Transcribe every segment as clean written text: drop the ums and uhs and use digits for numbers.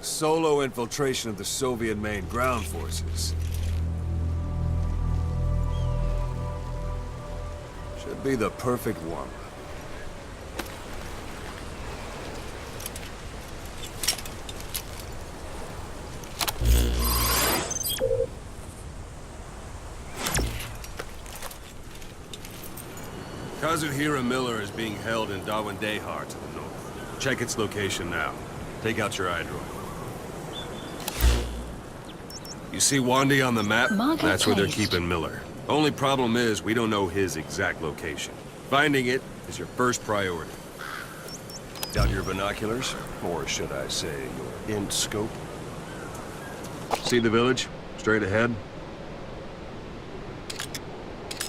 Solo infiltration of the Soviet main ground forces. Should be the perfect warm-up. Kazuhira Miller is being held in Dawandehar to the north. Check its location now. Take out your iDroid. You see Wandi on the map? That's where they're keeping Miller. Only problem is, we don't know his exact location. Finding it is your first priority. Got your binoculars? Or should I say, your int scope? See the village? Straight ahead?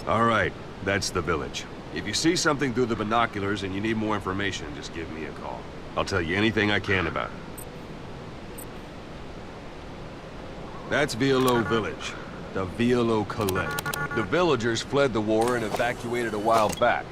All right, that's the village. If you see something through the binoculars and you need more information, just give me a call. I'll tell you anything I can about it. That's Violo Village, the Violo Calais. The villagers fled the war and evacuated a while back.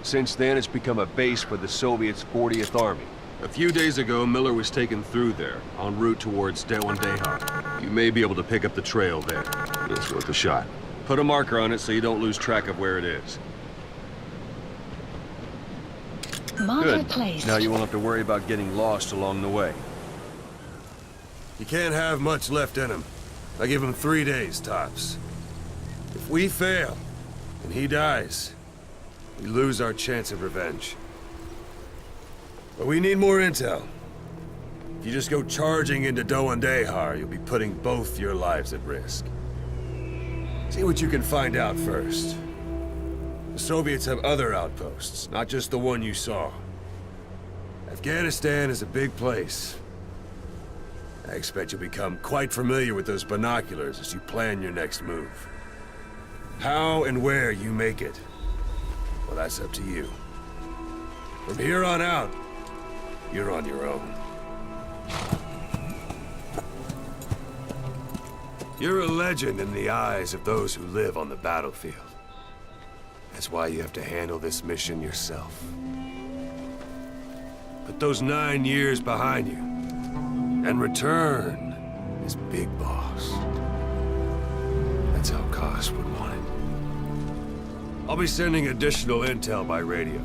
Since then, it's become a base for the Soviets' 40th Army. A few days ago, Miller was taken through there, en route towards Dawandehar. You may be able to pick up the trail there. It's worth a shot. Put a marker on it so you don't lose track of where it is. Good. Now you won't have to worry about getting lost along the way. You can't have much left in him. I give him 3 days, tops. If we fail, and he dies, we lose our chance of revenge. But we need more intel. If you just go charging into Dawandehar, you'll be putting both your lives at risk. See what you can find out first. The Soviets have other outposts, not just the one you saw. Afghanistan is a big place. I expect you'll become quite familiar with those binoculars as you plan your next move. How and where you make it, well, that's up to you. From here on out, you're on your own. You're a legend in the eyes of those who live on the battlefield. That's why you have to handle this mission yourself. Put those 9 years behind you, and return as Big Boss. That's how Koss would want it. I'll be sending additional intel by radio.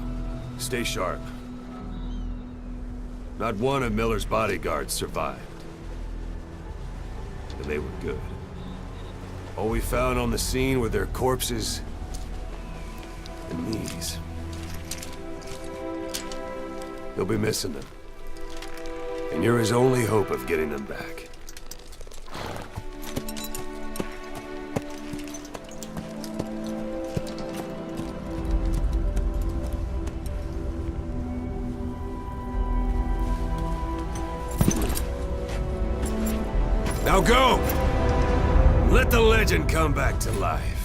Stay sharp. Not one of Miller's bodyguards survived. And they were good. All we found on the scene were their corpses and knees. You'll be missing them. And you're his only hope of getting them back. Now go! Let the legend come back to life.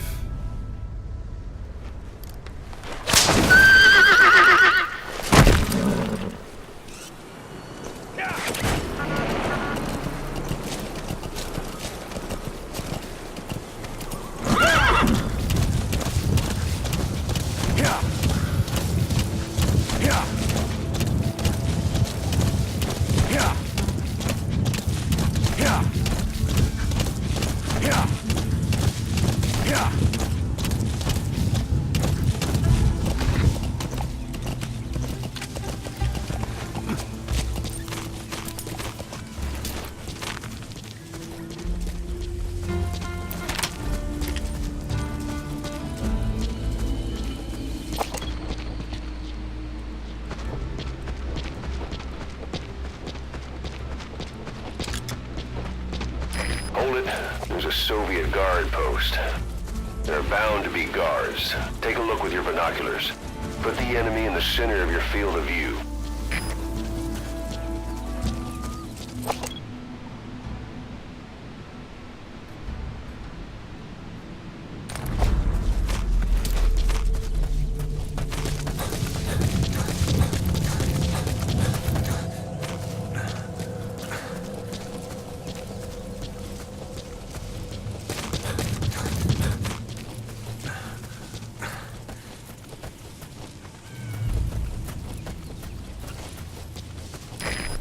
Hold it. There's a Soviet guard post. There are bound to be guards. Take a look with your binoculars. Put the enemy in the center of your field of view.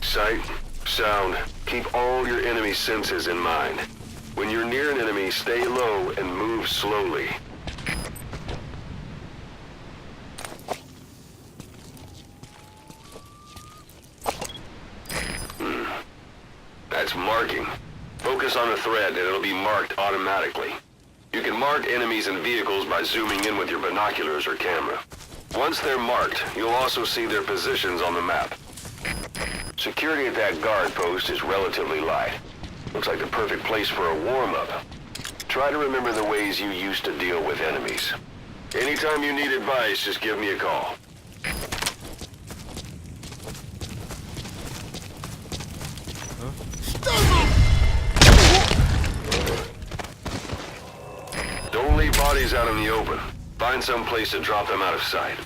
Sight, Sound. Keep all your enemy senses in mind. When you're near an enemy, stay low and move slowly. That's marking. Focus on a thread and it'll be marked automatically. You can mark enemies and vehicles by zooming in with your binoculars or camera. Once they're marked, you'll also see their positions on the map. Security at that guard post is relatively light. Looks like the perfect place for a warm-up. Try to remember the ways you used to deal with enemies. Anytime you need advice, just give me a call. Don't leave bodies out in the open. Find some place to drop them out of sight.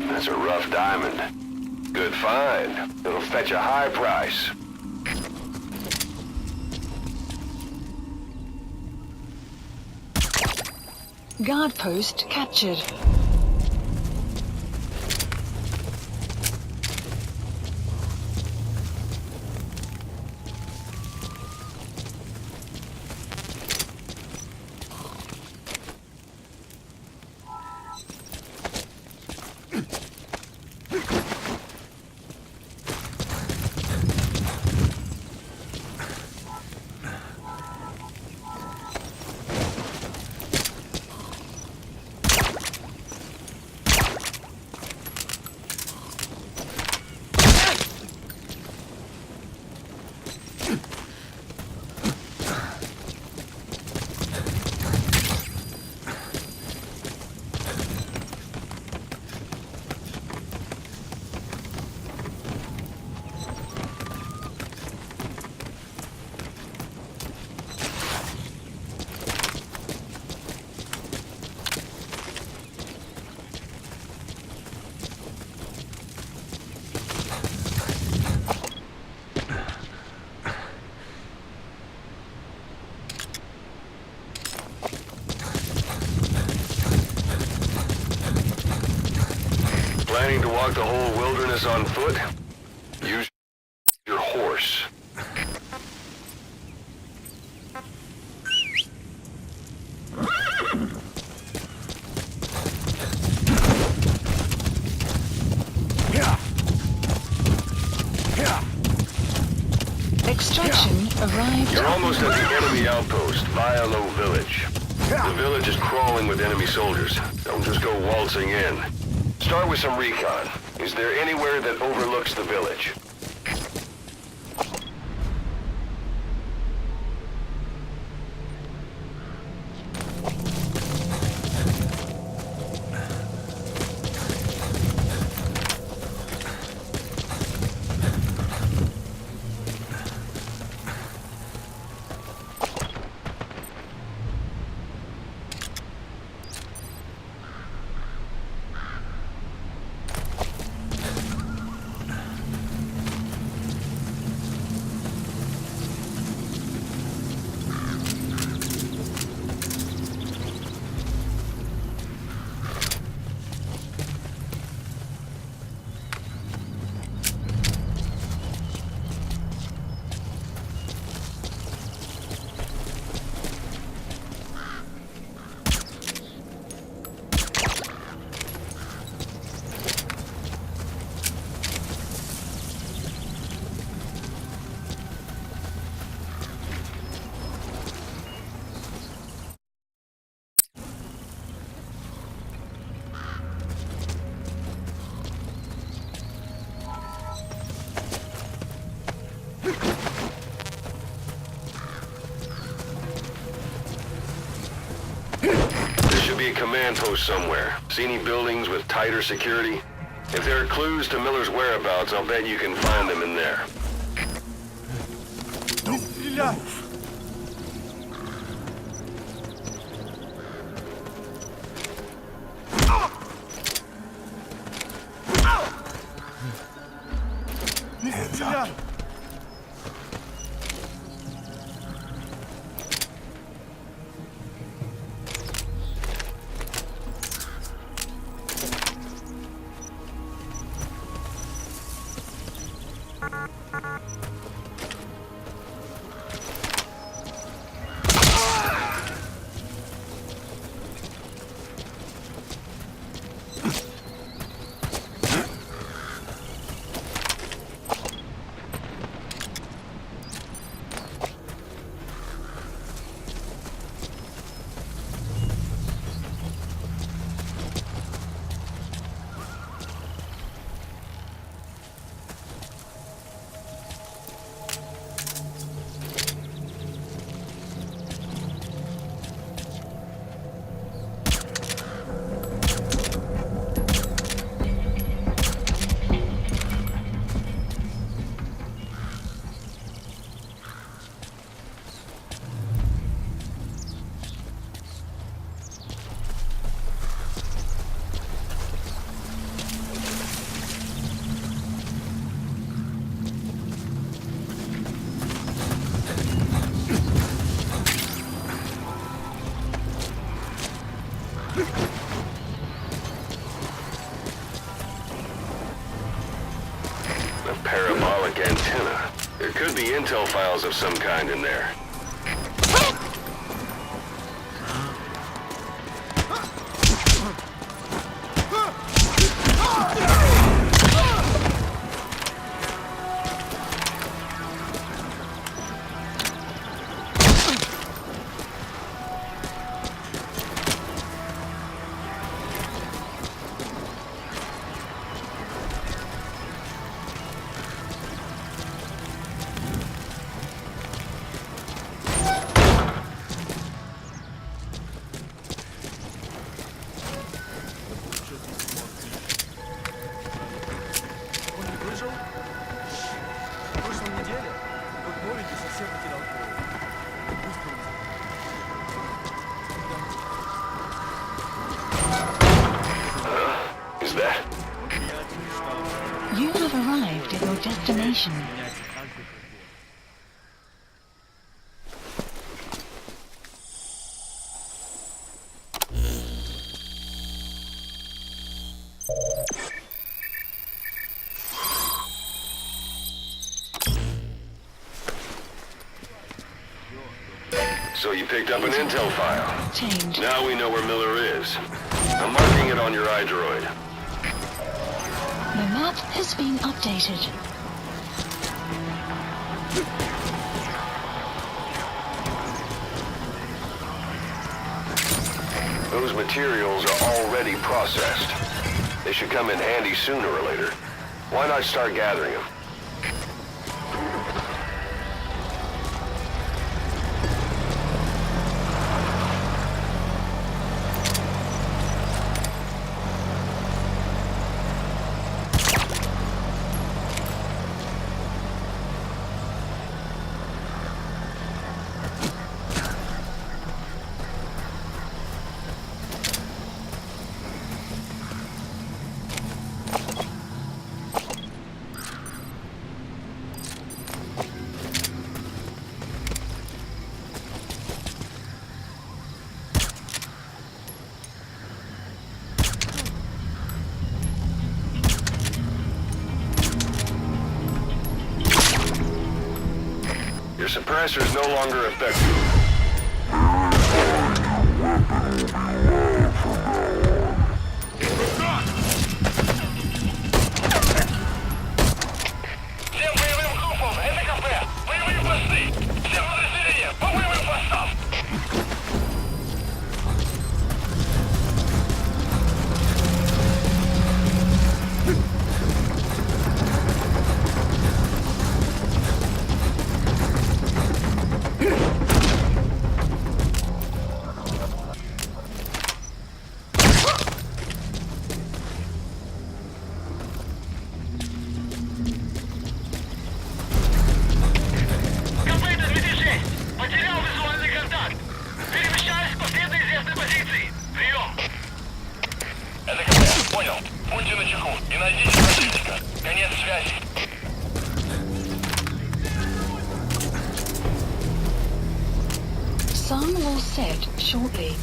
That's a rough diamond. Good find. It'll fetch a high price. Guard post captured. Planning to walk the whole wilderness on foot? Use your horse. Extraction arrived. You're almost at the enemy outpost, Vialo Village. The village is crawling with enemy soldiers. Don't just go waltzing in. Start with some recon. Is there anywhere that overlooks the village? Be a command post somewhere. See any buildings with tighter security? If there are clues to Miller's whereabouts, I'll bet you can find them in there. antenna. There could be intel files of some kind in there. Is that? You have arrived at your destination. So you picked up an intel file. Change. Now we know where Miller is. I'm marking it on your iDroid. The map has been updated. Those materials are already processed. They should come in handy sooner or later. Why not start gathering them? Your suppressor is no longer effective. Всем боевым группам, это кафе! Боевые посты! Всем подразделениям, по боевым постам! Потерял визуальный контакт. Перемещаюсь по следу известной позиции. Прием. Это КП. Понял. Будьте начеку и найдите противника. Конец связи. Sun will set shortly.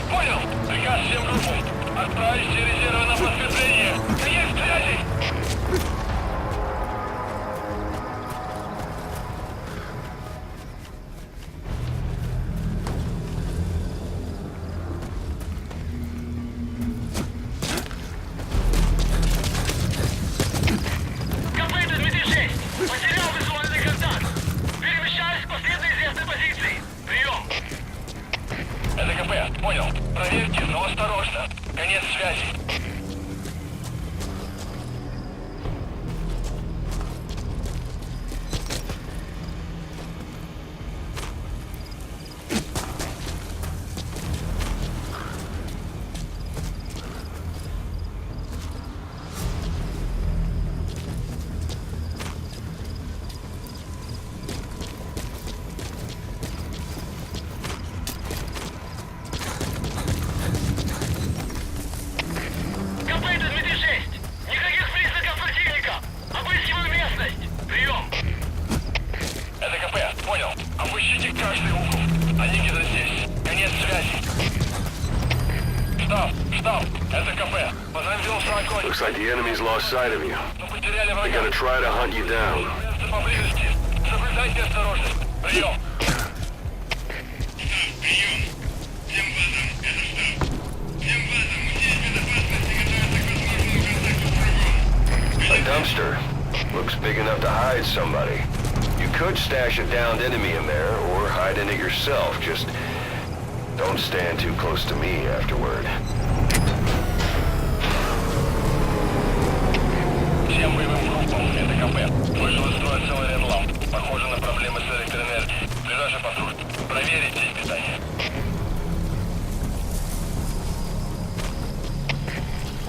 Понял. Приказ всем группам. Looks like the enemy's lost sight of you. Мы потеряли They're врага. gonna try to hunt you down. Место поблизости. Соблюдайте осторожность. Прием. A dumpster. Looks big enough to hide somebody. You could stash a downed enemy in there, or hide in it yourself. Just don't stand too close to me afterward. Всем боевым группам, это КП. Вышел из строя целый ряд ламп. Похоже на проблемы с электроэнергией. Ближайший патруль. Проверить сеть питания.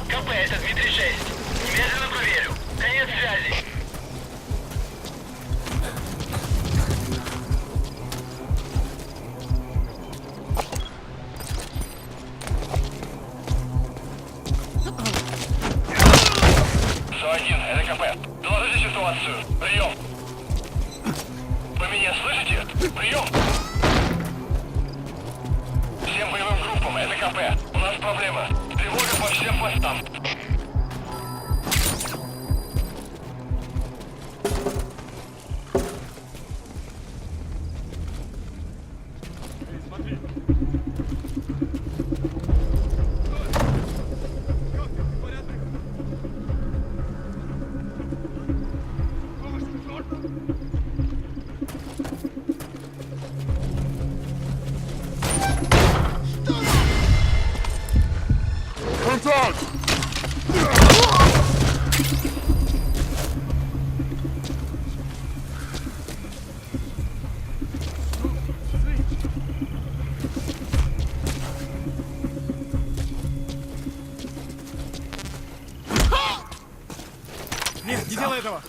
КП, это Дмитрий 6. Немедленно проверю. Конец связи. СО-1, это КП. Доложите ситуацию. Прием. Вы меня слышите? Прием. Всем боевым группам, это КП. У нас проблема. Тревога по всем постам. Нет, не делай этого!